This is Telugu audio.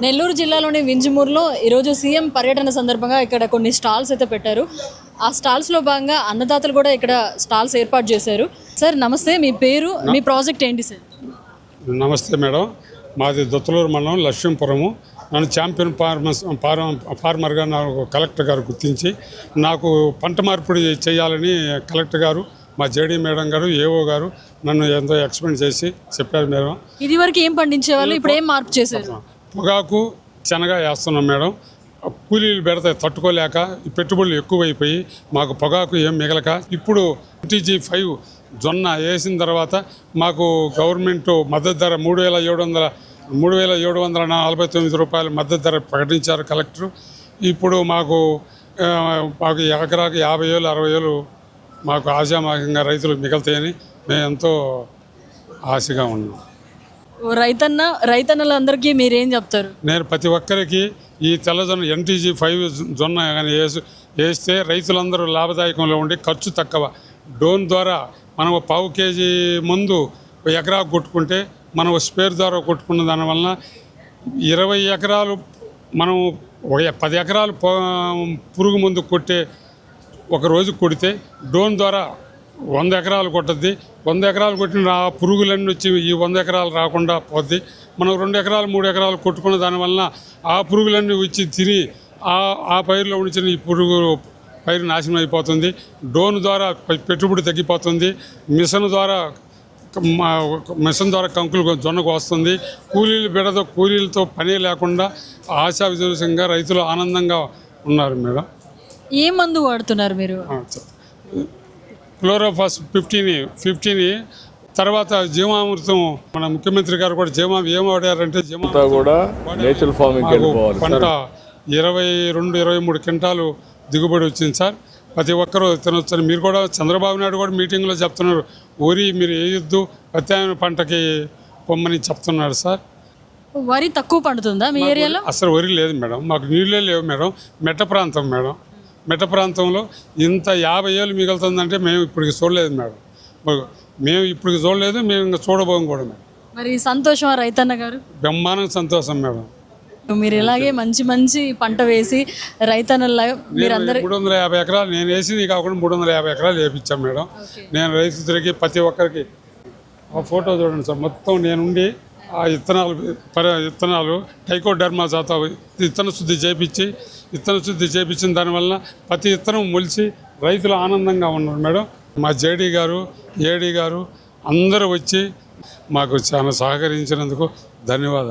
నెల్లూరు జిల్లాలోని వింజమూరులో ఈరోజు సీఎం పర్యటన సందర్భంగా ఇక్కడ కొన్ని స్టాల్స్ అయితే పెట్టారు. ఆ స్టాల్స్లో భాగంగా అన్నదాతలు కూడా ఇక్కడ స్టాల్స్ ఏర్పాటు చేశారు. సార్ నమస్తే, మీ పేరు, మీ ప్రాజెక్ట్ ఏంటి సార్? నమస్తే మేడం, మాది దొత్తలూరు మండలం లక్ష్మీపురము. నన్ను ఛాంపియన్ ఫార్మర్గా నాకు కలెక్టర్ గారు గుర్తించి నాకు పంట మార్పిడి చేయాలని కలెక్టర్ గారు, మా జేడీ మేడం గారు, ఏఓ గారు నన్ను ఎంతో ఎక్స్ప్లెయిన్ చేసి చెప్పారు మేడం. ఇది వరకు ఏం పండించేవాళ్ళు, ఇప్పుడు ఏం మార్పు చేశారు? పొగాకు శనగ వేస్తున్నాం మేడం. కూలీలు పెడతాయి తట్టుకోలేక పెట్టుబడులు ఎక్కువైపోయి మాకు పొగాకు ఏం మిగలక ఇప్పుడు MTG5 జొన్న వేసిన తర్వాత మాకు గవర్నమెంట్ మద్దతు ధర 3,749 రూపాయల మద్దతు ధర ప్రకటించారు కలెక్టరు. ఇప్పుడు మాకు ఎకరాకు 50,000 60,000 మాకు ఆశామాగంగా రైతులు మిగులుతాయని మేము ఎంతో ఆశగా ఉన్నాం. రైతన్నలందరికీ మీరేం చెప్తారు? నేను ప్రతి ఒక్కరికి ఈ తెల్లజొన్న MTG5 జొన్న కానీ వేస్తే రైతులందరూ లాభదాయకంలో ఉండి ఖర్చు తక్కువ. డ్రోన్ ద్వారా మనం 1/4 కేజీ ముందు ఎకరాకు కొట్టుకుంటే మనం స్పేర్ ద్వారా కొట్టుకున్న దానివల్ల 20 ఎకరాలు మనం 10 ఎకరాలు పురుగు ముందు కొట్టే ఒక రోజు కొడితే డ్రోన్ ద్వారా 100 ఎకరాలు కొట్టద్ది. 100 ఎకరాలు కొట్టిన ఆ పురుగులన్నీ వచ్చి ఈ 100 ఎకరాలు రాకుండా పోద్ది. మనం 2 ఎకరాలు 3 ఎకరాలు కొట్టుకున్న దానివల్ల ఆ పురుగులన్నీ వచ్చి తిని ఆ పైరులో ఉంచిన ఈ పురుగు పైరు నాశనం అయిపోతుంది. డ్రోన్ ద్వారా పెట్టుబడి తగ్గిపోతుంది. మిషన్ ద్వారా కంకులు జొన్నకు వస్తుంది. కూలీలతో పని లేకుండా ఆశావిధంగా రైతులు ఆనందంగా ఉన్నారు మేడం. ఏ మందు వాడుతున్నారు మీరు? క్లోరోఫాస్ 15 తర్వాత జీవామృతం. మన ముఖ్యమంత్రి గారు కూడా ఏం వాడారంటే పంట 22-23 క్వింటాలు దిగుబడి వచ్చింది సార్. ప్రతి ఒక్కరూ తినొచ్చని మీరు కూడా చంద్రబాబు నాయుడు కూడా మీటింగ్లో చెప్తున్నారు. వరి మీరు వేయొద్దు, ప్రత్యామ్నాయ పంటకి పొమ్మని చెప్తున్నారు సార్. వరి తక్కువ పండుతుందా మీ ఏరియాలో? అసలు వరి లేదు మేడం, మాకు నీళ్ళే లేవు మేడం. మెట్ట ప్రాంతం మేడం. మెట్ట ప్రాంతంలో ఇంత 50 ఏళ్ళు మిగులుతుందంటే మేము ఇప్పటికి చూడలేదు మేడం. మేము ఇప్పటికి చూడలేదు, మేము ఇంకా చూడబోం కూడా మేడం. మరి సంతోషమా రైతన్న గారు? బ్రహ్మాండం సంతోషం మేడం. మీరు ఇలాగే మంచి పంట వేసి రైతన్నలా మీరందరూ 350 ఎకరాలు నేను వేసింది కాకుండా 350 ఎకరాలు వేయించాం మేడం. నేను రైతులకి ప్రతి ఒక్కరికి ఆ ఫోటో చూడండి సార్. మొత్తం నేనుండి ఆ విత్తనాలు టైకోడర్మా జాత విత్తన శుద్ధి చేయించిన దానివల్ల ప్రతి విత్తనం మొలిచి రైతులు ఆనందంగా ఉన్నారు మేడం. మా జేడీ గారు, ఏడీ గారు అందరూ వచ్చి మాకు చాలా సహకరించినందుకు ధన్యవాదాలు.